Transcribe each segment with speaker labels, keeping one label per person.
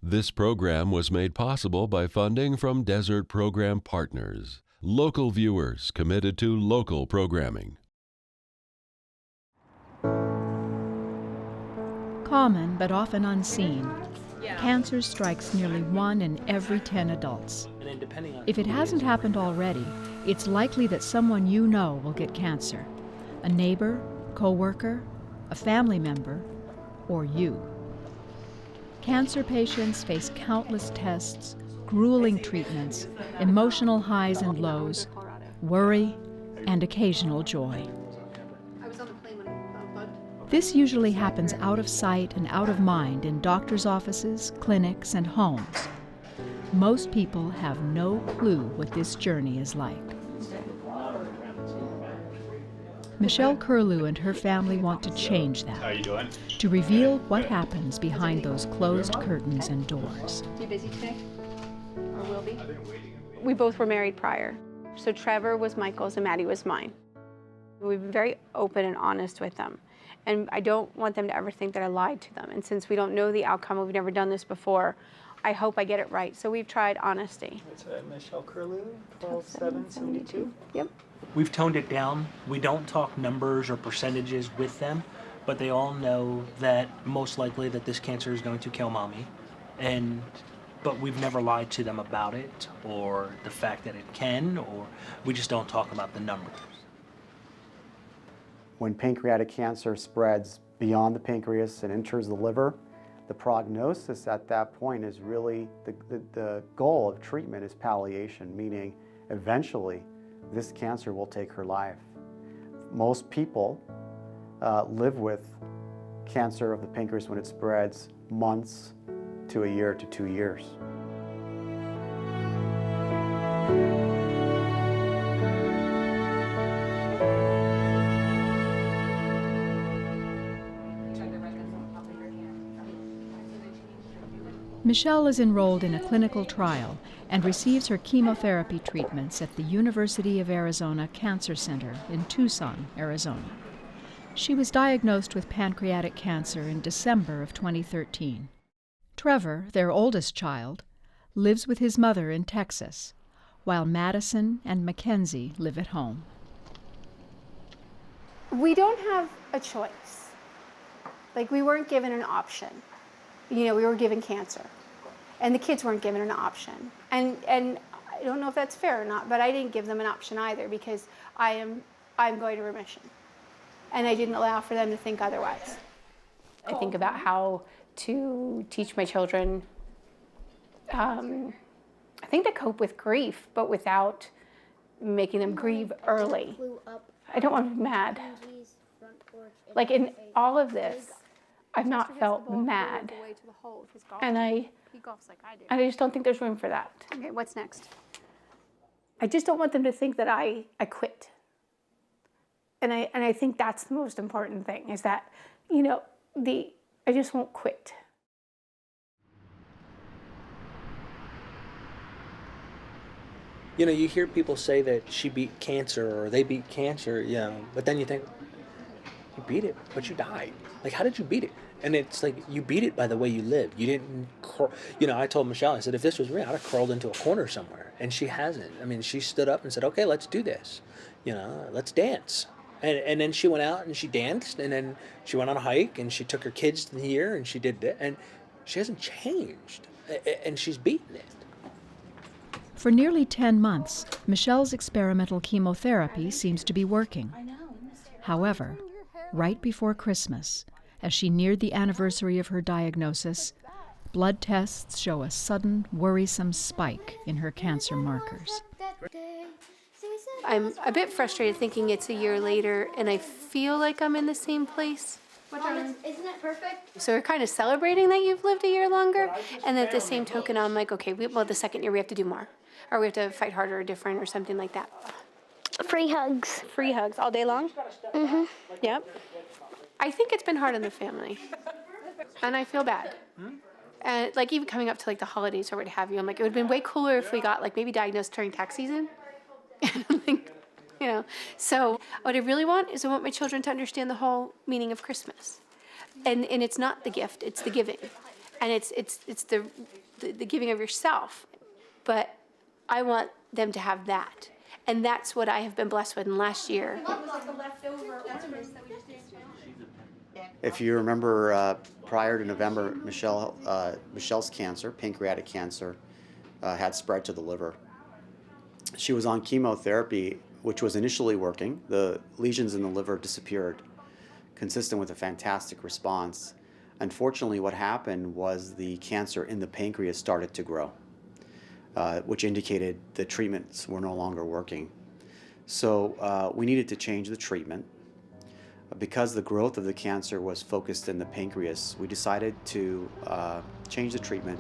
Speaker 1: This program was made possible by funding from Desert Program Partners, local viewers committed to local programming.
Speaker 2: Common but often unseen, cancer strikes nearly 1 in every 10 adults. If it hasn't happened already, it's likely that someone you know will get cancer. A neighbor, coworker, a family member, or you. Cancer patients face countless tests, grueling treatments, emotional highs and lows, worry, and occasional joy. This usually happens out of sight and out of mind in doctors' offices, clinics, and homes. Most people have no clue what this journey is like. Michelle Kirlew and her family want to change that.
Speaker 3: How you doing?
Speaker 2: To reveal what happens behind those closed curtains and doors.
Speaker 4: You busy today? Or will be? We both were married prior. So Trevor was Michael's and Maddie was mine. We've been very open and honest with them. And I don't want them to ever think that I lied to them. And since we don't know the outcome, we've never done this before, I hope I get it right. So we've tried honesty.
Speaker 5: It's Michelle Kirlew, 12772.
Speaker 4: Yep.
Speaker 5: We've toned it down. We don't talk numbers or percentages with them, but they all know that most likely that this cancer is going to kill mommy. But we've never lied to them about it or the fact that it can, or we just don't talk about the numbers.
Speaker 6: When pancreatic cancer spreads beyond the pancreas and enters the liver, the prognosis at that point is really, the goal of treatment is palliation, meaning eventually this cancer will take her life. Most people live with cancer of the pancreas when it spreads months to a year to 2 years.
Speaker 2: Michelle is enrolled in a clinical trial and receives her chemotherapy treatments at the University of Arizona Cancer Center in Tucson, Arizona. She was diagnosed with pancreatic cancer in December of 2013. Trevor, their oldest child, lives with his mother in Texas, while Madison and Mackenzie live at home.
Speaker 4: We don't have a choice. Like, we weren't given an option. You know, we were given cancer. And the kids weren't given an option. And I don't know if that's fair or not, but I didn't give them an option either because I'm going to remission. And I didn't allow for them to think otherwise. I think about how to teach my children, I think to cope with grief, but without making them grieve early. I don't want to be mad. Like, in all of this, I've not felt mad. And I just don't think there's room for that. Okay, what's next? I just don't want them to think that I quit. And I think that's the most important thing, is that, you know, I just won't quit.
Speaker 5: You know, you hear people say that she beat cancer or they beat cancer, you know, but then you think, you beat it, but you died. Like, how did you beat it? And it's like, you beat it by the way you lived. You didn't, you know, I told Michelle, I said, if this was me, I'd have crawled into a corner somewhere. And she hasn't. I mean, she stood up and said, okay, let's do this. You know, let's dance. And then she went out and she danced, and then she went on a hike, and she took her kids here, and she did that. And she hasn't changed. And she's beaten it.
Speaker 2: For nearly 10 months, Michelle's experimental chemotherapy seems to be working. However, right before Christmas, as she neared the anniversary of her diagnosis, blood tests show a sudden, worrisome spike in her cancer markers.
Speaker 4: I'm a bit frustrated thinking it's a year later and I feel like I'm in the same place.
Speaker 7: Mom, isn't it perfect?
Speaker 4: So we're kind of celebrating that you've lived a year longer, and at the same token, I'm like, okay, well, the second year we have to do more, or we have to fight harder or different or something like that.
Speaker 7: Free hugs.
Speaker 4: Free hugs all day long?
Speaker 7: Mm-hmm.
Speaker 4: Yep. I think it's been hard on the family, and I feel bad. And like even coming up to like the holidays or what have you, I'm like, it would have been way cooler if we got like maybe diagnosed during tax season. Like, you know. So what I really want is I want my children to understand the whole meaning of Christmas, and it's not the gift, it's the giving. and it's the giving of yourself. But I want them to have that, and that's what I have been blessed with in the last year.
Speaker 6: If you remember, prior to November, Michelle's cancer, pancreatic cancer, had spread to the liver. She was on chemotherapy, which was initially working. The lesions in the liver disappeared, consistent with a fantastic response. Unfortunately, what happened was the cancer in the pancreas started to grow, which indicated the treatments were no longer working. So we needed to change the treatment. Because the growth of the cancer was focused in the pancreas, we decided to change the treatment,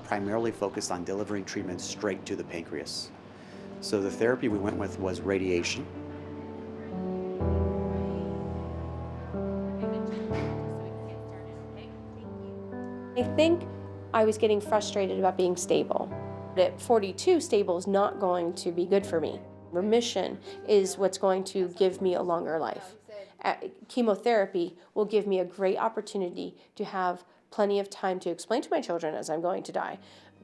Speaker 6: primarily focused on delivering treatment straight to the pancreas. So the therapy we went with was radiation.
Speaker 3: I think I was getting frustrated about being stable. At 42, stable is not going to be good for me. Remission is what's going to give me a longer life. Chemotherapy will give me a great opportunity to have plenty of time to explain to my children as I'm going to die.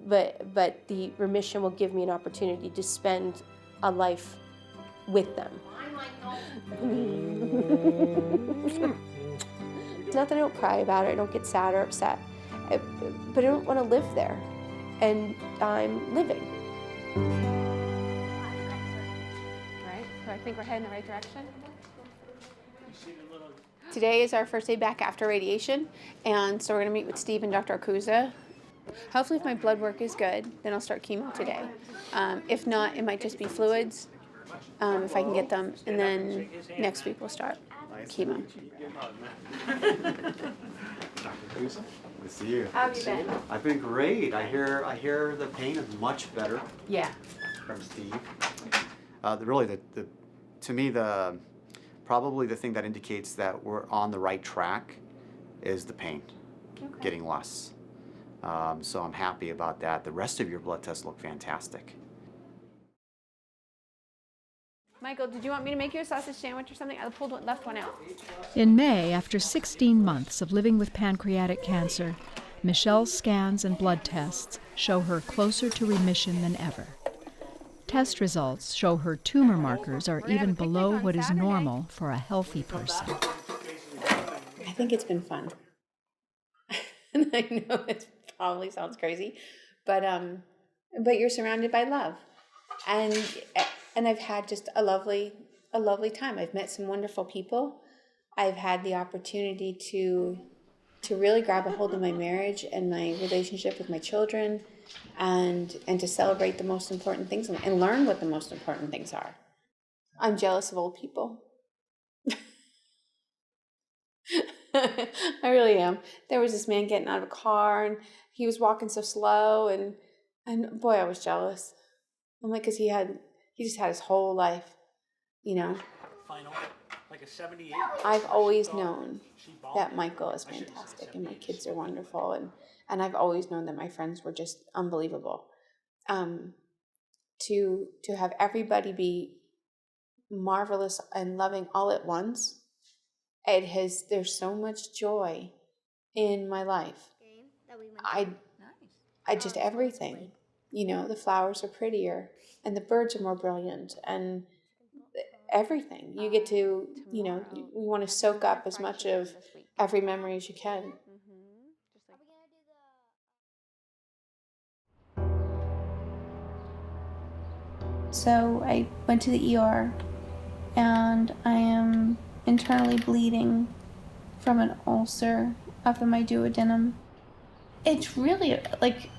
Speaker 3: But the remission will give me an opportunity to spend a life with them. It's not that I don't cry about it, I don't get sad or upset, but I don't want to live there, and I'm living.
Speaker 4: Right, so I think we're heading in the right direction. Today is our first day back after radiation, and so we're going to meet with Steve and Dr. Akuza. Hopefully if my blood work is good, then I'll start chemo today. If not, it might just be fluids, if I can get them, and then next week we'll start chemo.
Speaker 6: Good to see you.
Speaker 4: How have you been?
Speaker 6: I've been great. I hear the pain is much better.
Speaker 4: Yeah.
Speaker 6: From Steve. Really, to me, probably the thing that indicates that we're on the right track is the pain getting less. So I'm happy about that. The rest of your blood tests look fantastic.
Speaker 4: Michael, did you want me to make you a sausage sandwich or something? I left one out.
Speaker 2: In May, after 16 months of living with pancreatic cancer, Michelle's scans and blood tests show her closer to remission than ever. Test results show her tumor markers are even below what is normal for a healthy person.
Speaker 4: I think it's been fun. I know it probably sounds crazy, but you're surrounded by love, and I've had just a lovely time. I've met some wonderful people. I've had the opportunity to really grab a hold of my marriage and my relationship with my children, and to celebrate the most important things and learn what the most important things are. I'm jealous of old people. I really am. There was this man getting out of a car, and he was walking so slow, and boy, I was jealous. I'm like, because he just had his whole life, you know.
Speaker 5: Final, like a 78.
Speaker 4: I've always known that Michael is fantastic, and my kids are wonderful, and I've always known that my friends were just unbelievable. To have everybody be marvelous and loving all at once, there's so much joy in my life. I just everything, you know, the flowers are prettier and the birds are more brilliant and everything. You get to, you know, you want to soak up as much of every memory as you can.
Speaker 8: So I went to the ER and I am internally bleeding from an ulcer up in my duodenum. It's really like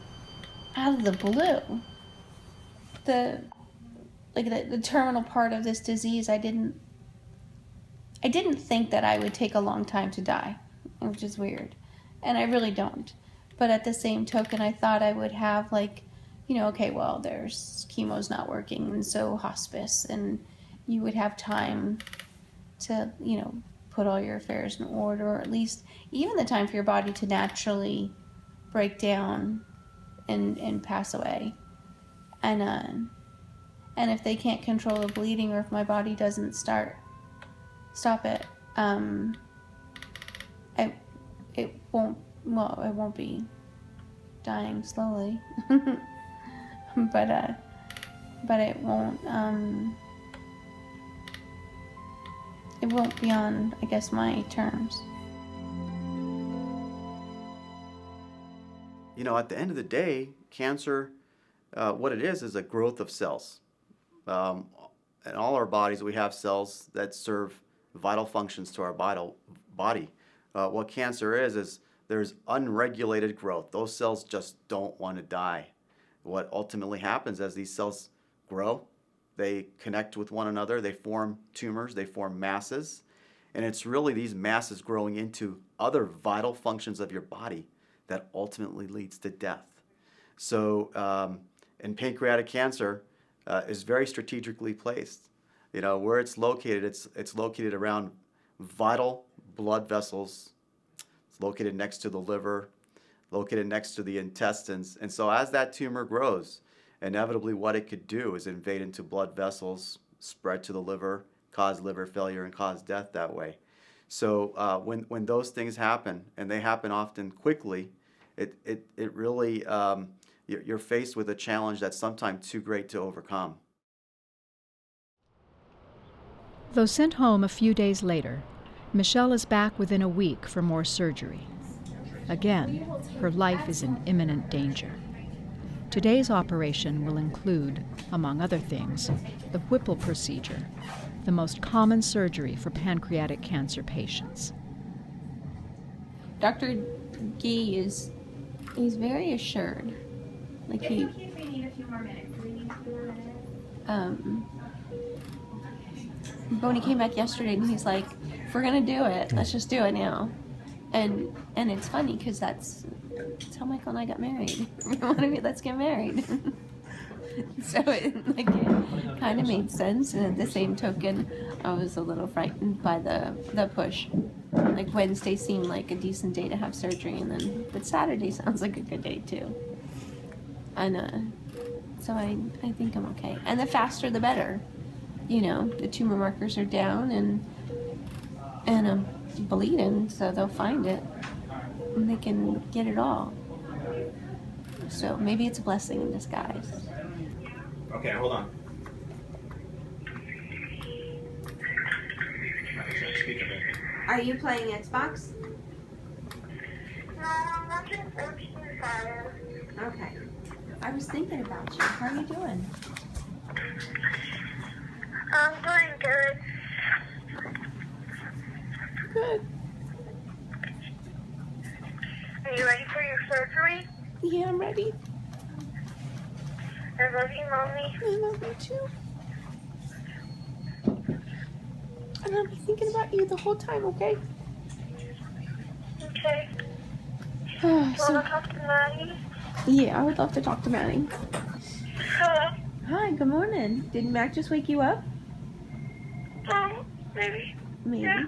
Speaker 8: out of the blue. The terminal part of this disease, I didn't think that I would take a long time to die, which is weird. And I really don't. But at the same token, I thought I would have okay, well, there's chemo's not working, and so hospice, and you would have time to, put all your affairs in order, or at least even the time for your body to naturally break down and pass away. And if they can't control the bleeding, or if my body doesn't stop it, it won't well, it won't be dying slowly, but it won't be on, I guess, my terms.
Speaker 6: You know, at the end of the day, cancer, what it is a growth of cells. In all our bodies, we have cells that serve vital functions to our body. What cancer is there's unregulated growth. Those cells just don't want to die. What ultimately happens as these cells grow, they connect with one another, they form tumors, they form masses, and it's really these masses growing into other vital functions of your body that ultimately leads to death. So, in pancreatic cancer is very strategically placed. You know, where it's located, it's located around vital blood vessels. It's located next to the liver, located next to the intestines. And so as that tumor grows, inevitably what it could do is invade into blood vessels, spread to the liver, cause liver failure, and cause death that way. So when those things happen, and they happen often quickly, it really, you're faced with a challenge that's sometimes too great to overcome.
Speaker 2: Though sent home a few days later, Michelle is back within a week for more surgery. Again, her life is in imminent danger. Today's operation will include, among other things, the Whipple procedure, the most common surgery for pancreatic cancer patients.
Speaker 8: Dr. Gee he's very assured. Like he, but when he came back yesterday and he's like, if we're gonna do it, let's just do it now. And it's funny because that's how Michael and I got married. Let's get married. So it kind of made sense, and at the same token, I was a little frightened by the push. Like Wednesday seemed like a decent day to have surgery, but Saturday sounds like a good day too. And so I think I'm okay. And the faster the better. You know, the tumor markers are down and I'm bleeding, so they'll find it and they can get it all. So maybe it's a blessing in disguise.
Speaker 5: Okay, hold on.
Speaker 8: Are you playing Xbox?
Speaker 7: No, I'm watching Fire.
Speaker 8: Okay. I was thinking about you. How are you doing?
Speaker 7: I'm doing good.
Speaker 8: Good.
Speaker 7: Are you ready for your surgery?
Speaker 8: Yeah, I'm ready.
Speaker 7: I love you, Mommy.
Speaker 8: I love you too. And I'll be thinking about you the whole time, okay?
Speaker 7: Okay. You want to talk to Maddie?
Speaker 8: Yeah, I would love to talk to Maddie.
Speaker 7: Hello?
Speaker 8: Hi, good morning. Did Mac just wake you up?
Speaker 7: Maybe.
Speaker 8: Maybe.
Speaker 7: Yeah.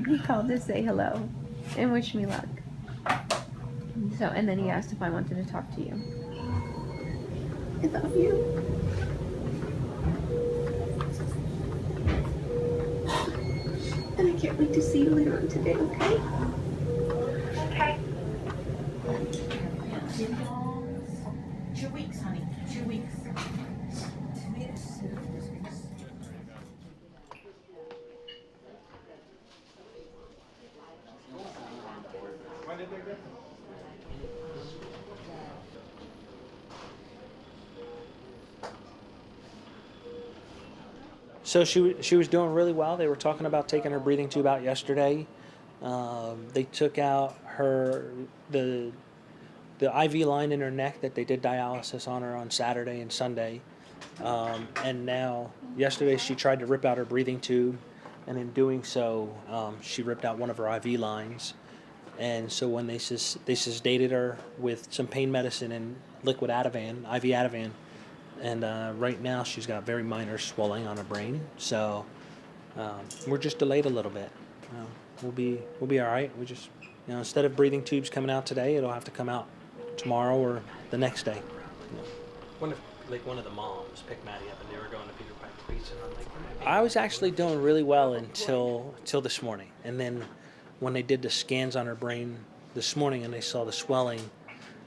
Speaker 8: He called to say hello and wish me luck. So, and then he asked if I wanted to talk to you. I love you. And I can't wait to see you later on today, okay?
Speaker 7: Okay.
Speaker 9: 2 weeks, honey. 2 weeks.
Speaker 5: So she was doing really well. They were talking about taking her breathing tube out yesterday. They took out the IV line in her neck that they did dialysis on her on Saturday and Sunday. And now, yesterday she tried to rip out her breathing tube, and in doing so, she ripped out one of her IV lines. And so when they sedated her with some pain medicine and liquid Ativan, IV Ativan, and right now she's got very minor swelling on her brain. So we're just delayed a little bit. We'll be all right. We just, instead of breathing tubes coming out today, it'll have to come out tomorrow or the next day.
Speaker 10: One of the moms picked Maddie up and they were going to Peter Piper Pizza, and I'm like,
Speaker 5: I was actually doing really well until this morning, and then when they did the scans on her brain this morning and they saw the swelling,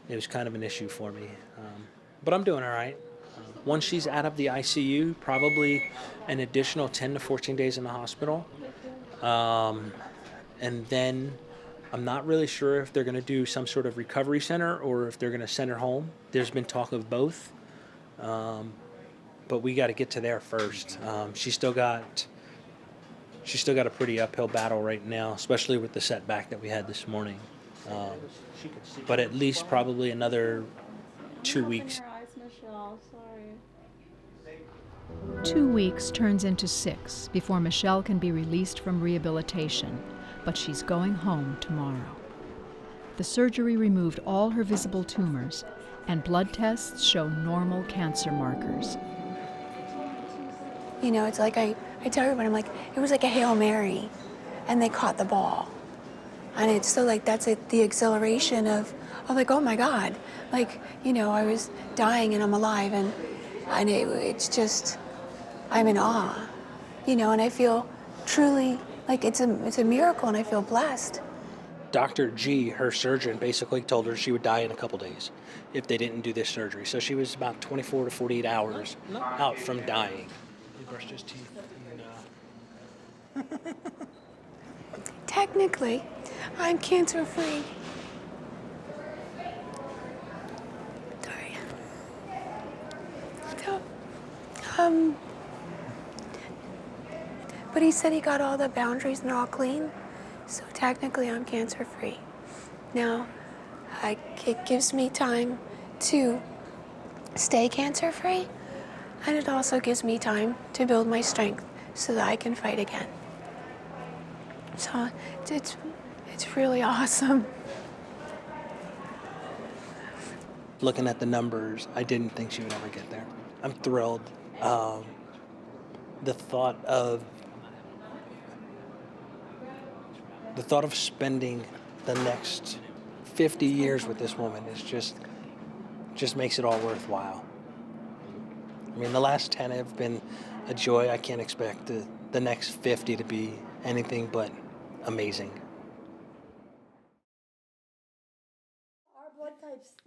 Speaker 5: it was kind of an issue for me. But I'm doing all right. Once she's out of the ICU, probably an additional 10 to 14 days in the hospital. And then I'm not really sure if they're going to do some sort of recovery center or if they're going to send her home. There's been talk of both. But we got to get to there first. She's still got a pretty uphill battle right now, especially with the setback that we had this morning. But at least probably another 2 weeks.
Speaker 2: 2 weeks turns into 6 before Michelle can be released from rehabilitation, but she's going home tomorrow. The surgery removed all her visible tumors, and blood tests show normal cancer markers.
Speaker 4: You know, it's like I tell everyone, I'm like, it was like a Hail Mary, and they caught the ball. And it's so like, that's the exhilaration of like, oh my God. Like, you know, I was dying and I'm alive, and it's just, I'm in awe, you know, and I feel truly like it's a miracle, and I feel blessed.
Speaker 5: Dr. G, her surgeon, basically told her she would die in a couple days if they didn't do this surgery. So she was about 24 to 48 hours out from dying. He brushed his teeth.
Speaker 4: Technically, I'm cancer-free. Sorry. So, but he said he got all the boundaries and they're all clean, so technically I'm cancer-free. Now, it gives me time to stay cancer-free, and it also gives me time to build my strength so that I can fight again. So it's really awesome.
Speaker 5: Looking at the numbers, I didn't think she would ever get there. I'm thrilled. The thought of spending the next 50 years with this woman is just makes it all worthwhile. I mean, the last 10 have been a joy. I can't expect the next 50 to be anything but amazing.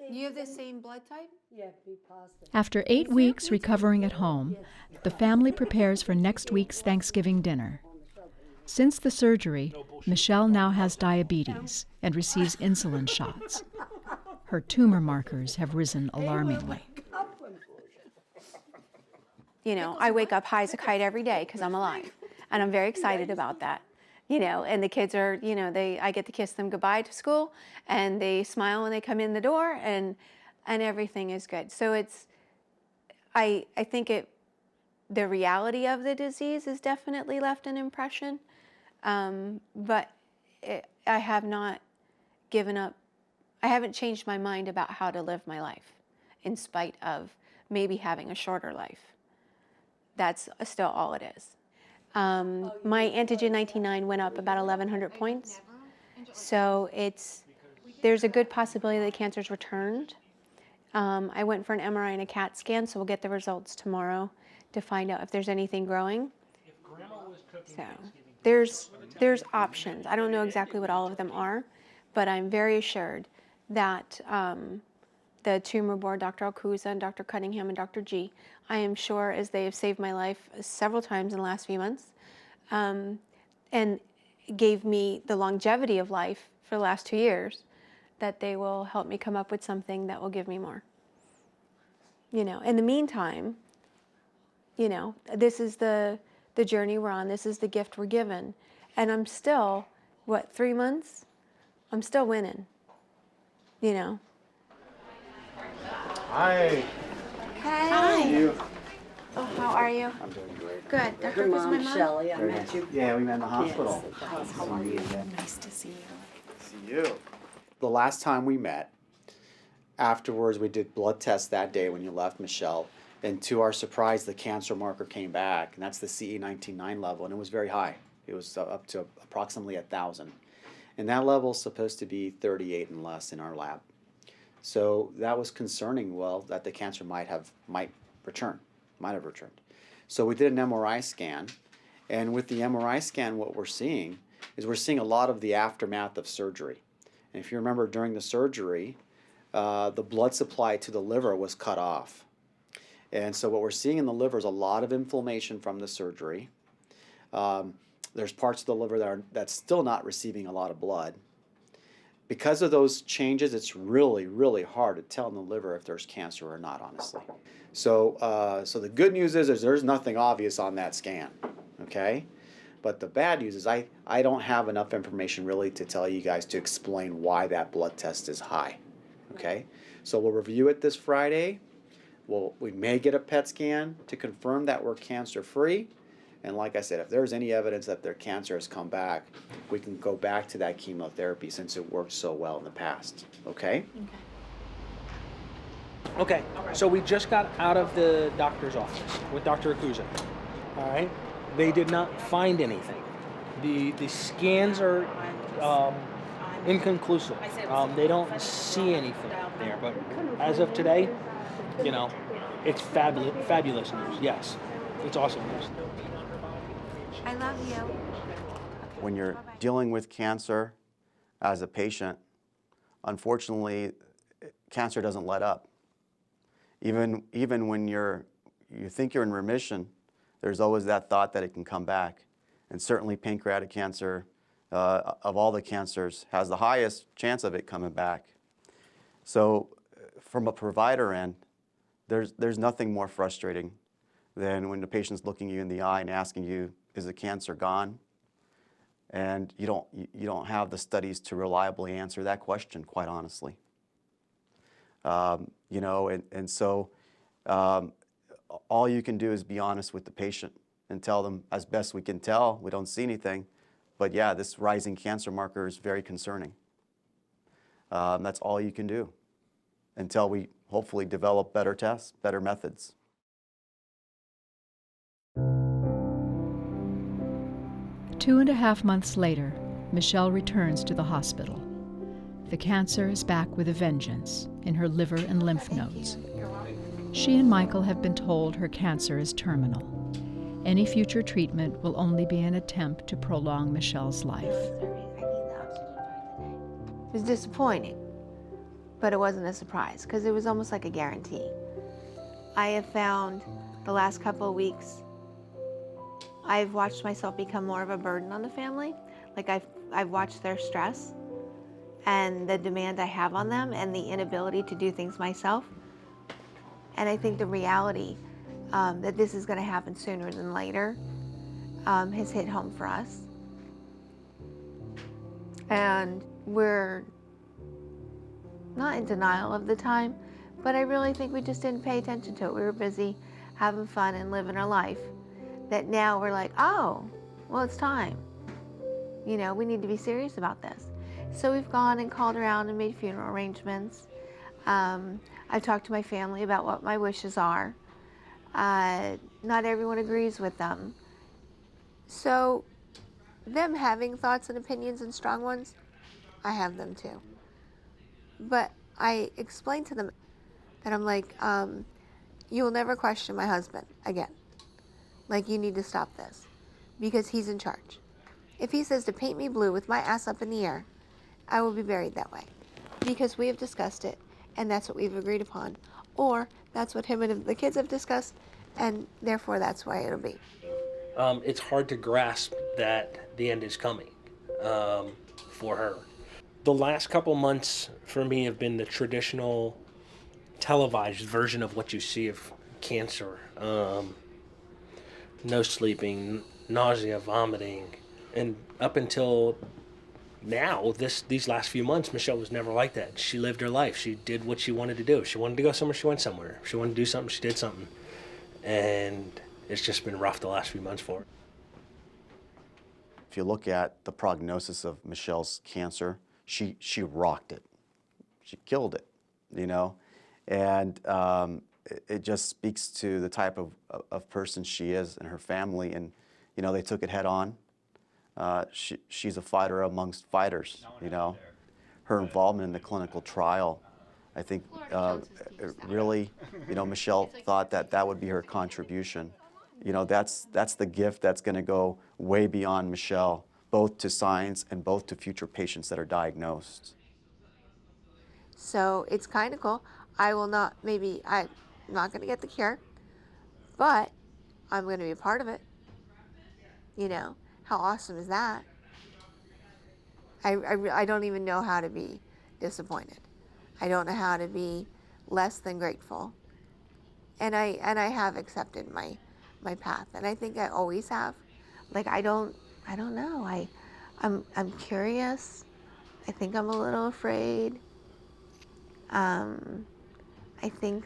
Speaker 4: You have the same blood type?
Speaker 11: Yeah, B positive.
Speaker 2: After 8 weeks recovering at home, the family prepares for next week's Thanksgiving dinner. Since the surgery, Michelle now has diabetes and receives insulin shots. Her tumor markers have risen alarmingly.
Speaker 4: You know, I wake up high as a kite every day because I'm alive, and I'm very excited about that. You know, and the kids are, you know, I get to kiss them goodbye to school, and they smile when they come in the door, and everything is good. So I think the reality of the disease has definitely left an impression, but I have not given up. I haven't changed my mind about how to live my life, in spite of maybe having a shorter life. That's still all it is. My antigen 99 went up about 1,100 points. So there's a good possibility that the cancer's returned. I went for an MRI and a CAT scan, so we'll get the results tomorrow to find out if there's anything growing. So there's options. I don't know exactly what all of them are, but I'm very assured that the tumor board, Dr. Alcuza and Dr. Cunningham and Dr. G, I am sure, as they have saved my life several times in the last few months, and gave me the longevity of life for the last 2 years, that they will help me come up with something that will give me more. You know, in the meantime, you know, this is the journey we're on. This is the gift we're given. And I'm still, 3 months? I'm still winning, you know.
Speaker 6: Hi.
Speaker 4: Hi.
Speaker 6: You.
Speaker 4: Oh, how are you?
Speaker 6: I'm doing great.
Speaker 4: Good. Dr.
Speaker 11: Your
Speaker 4: Who's my
Speaker 11: mom,
Speaker 4: mom?
Speaker 11: Shelley, I met you.
Speaker 6: Yeah, we met in the hospital.
Speaker 11: Yes.
Speaker 4: How are you?
Speaker 6: Again.
Speaker 4: Nice to see you.
Speaker 6: See you. The last time we met, afterwards we did blood tests that day when you left, Michelle, and to our surprise, the cancer marker came back, and that's the CA19-9 level, and it was very high. It was up to approximately 1,000. And that level is supposed to be 38 and less in our lab. So that was concerning, well, that the cancer might have returned. So we did an MRI scan, and with the MRI scan, what we're seeing is we're seeing a lot of the aftermath of surgery. And if you remember, during the surgery, the blood supply to the liver was cut off. And so what we're seeing in the liver is a lot of inflammation from the surgery. There's parts of the liver that's still not receiving a lot of blood. Because of those changes, it's really, really hard to tell in the liver if there's cancer or not, honestly. So, so the good news is there's nothing obvious on that scan, okay? But the bad news is I don't have enough information really to tell you guys to explain why that blood test is high, okay? So we'll review it this Friday. We may get a PET scan to confirm that we're cancer-free. And like I said, if there's any evidence that their cancer has come back, we can go back to that chemotherapy since it worked so well in the past, okay?
Speaker 5: Okay, so we just got out of the doctor's office with Dr. Akuza. All right, they did not find anything. The scans are inconclusive. They don't see anything there, but as of today, you know, it's fabulous news. Yes, it's awesome news.
Speaker 12: I love you.
Speaker 6: When you're dealing with cancer as a patient, unfortunately, cancer doesn't let up. Even when you think you're in remission, there's always that thought that it can come back. And certainly pancreatic cancer, of all the cancers, has the highest chance of it coming back. So from a provider end, there's nothing more frustrating than when the patient's looking you in the eye and asking you, is the cancer gone? And you don't have the studies to reliably answer that question, quite honestly. You know, and so all you can do is be honest with the patient and tell them, as best we can tell, we don't see anything, but yeah, this rising cancer marker is very concerning. That's all you can do until we hopefully develop better tests, better methods.
Speaker 2: Two and a half months later, Michelle returns to the hospital. The cancer is back with a vengeance in her liver and lymph nodes. She and Michael have been told her cancer is terminal. Any future treatment will only be an attempt to prolong Michelle's life.
Speaker 12: It was disappointing, but it wasn't a surprise because it was almost like a guarantee. I have found the last couple of weeks I've watched myself become more of a burden on the family. Like I've watched their stress and the demand I have on them and the inability to do things myself. And I think the reality that this is going to happen sooner than later has hit home for us. And we're not in denial of the time, but I really think we just didn't pay attention to it. We were busy having fun and living our life. That now we're like, oh, well, it's time. You know, we need to be serious about this. So we've gone and called around and made funeral arrangements. I've talked to my family about what my wishes are. Not everyone agrees with them. So them having thoughts and opinions and strong ones, I have them too. But I explained to them that I'm like, you will never question my husband again. Like, you need to stop this because he's in charge. If he says to paint me blue with my ass up in the air, I will be buried that way because we have discussed it and that's what we've agreed upon, or that's what him and the kids have discussed, and therefore that's why it'll be.
Speaker 5: It's hard to grasp that the end is coming for her. The last couple months for me have been the traditional televised version of what you see of cancer. No sleeping, nausea, vomiting, and up until now, these last few months, Michelle was never like that. She lived her life. She did what she wanted to do. If she wanted to go somewhere, she went somewhere. If she wanted to do something, she did something. And it's just been rough the last few months for her.
Speaker 6: If you look at the prognosis of Michelle's cancer, she rocked it. She killed it, you know? And it just speaks to the type of person she is and her family. And, you know, they took it head on. She's a fighter amongst fighters, you know. Her involvement in the clinical trial, I think really, you know, Michelle thought that would be her contribution. You know, that's the gift that's going to go way beyond Michelle, both to science and both to future patients that are diagnosed.
Speaker 12: So it's kind of cool. I'm not going to get the cure, but I'm going to be a part of it. You know, how awesome is that? I don't even know how to be disappointed. I don't know how to be less than grateful. And I have accepted my path, and I think I always have. Like I don't know. I'm curious. I think I'm a little afraid. I think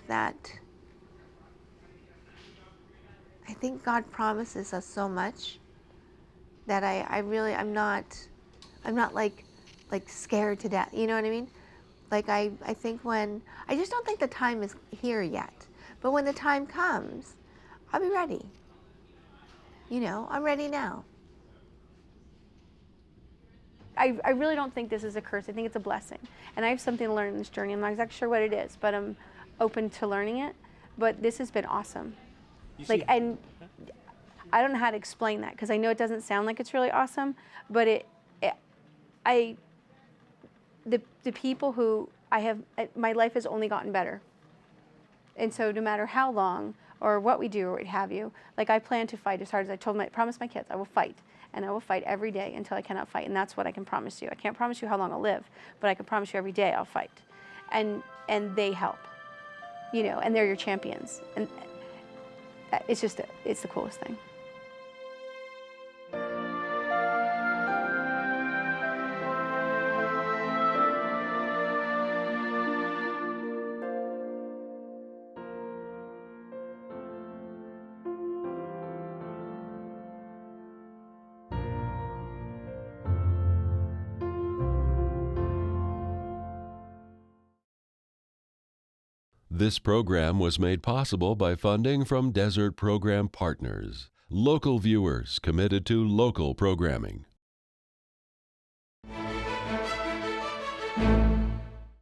Speaker 12: God promises us so much that I'm not like scared to death. You know what I mean? Like I think I just don't think the time is here yet. But when the time comes, I'll be ready. You know, I'm ready now.
Speaker 4: I really don't think this is a curse. I think it's a blessing. And I have something to learn in this journey. I'm not exactly sure what it is, but I'm open to learning it. But this has been awesome. And I don't know how to explain that because I know it doesn't sound like it's really awesome, but the people who I have, my life has only gotten better. And so no matter how long or what we do or what have you, like I plan to fight as hard as I promised my kids, I will fight. And I will fight every day until I cannot fight. And that's what I can promise you. I can't promise you how long I'll live, but I can promise you every day I'll fight. And they help, you know, and they're your champions. And it's the coolest thing.
Speaker 1: This program was made possible by funding from Desert Program Partners, local viewers committed to local programming.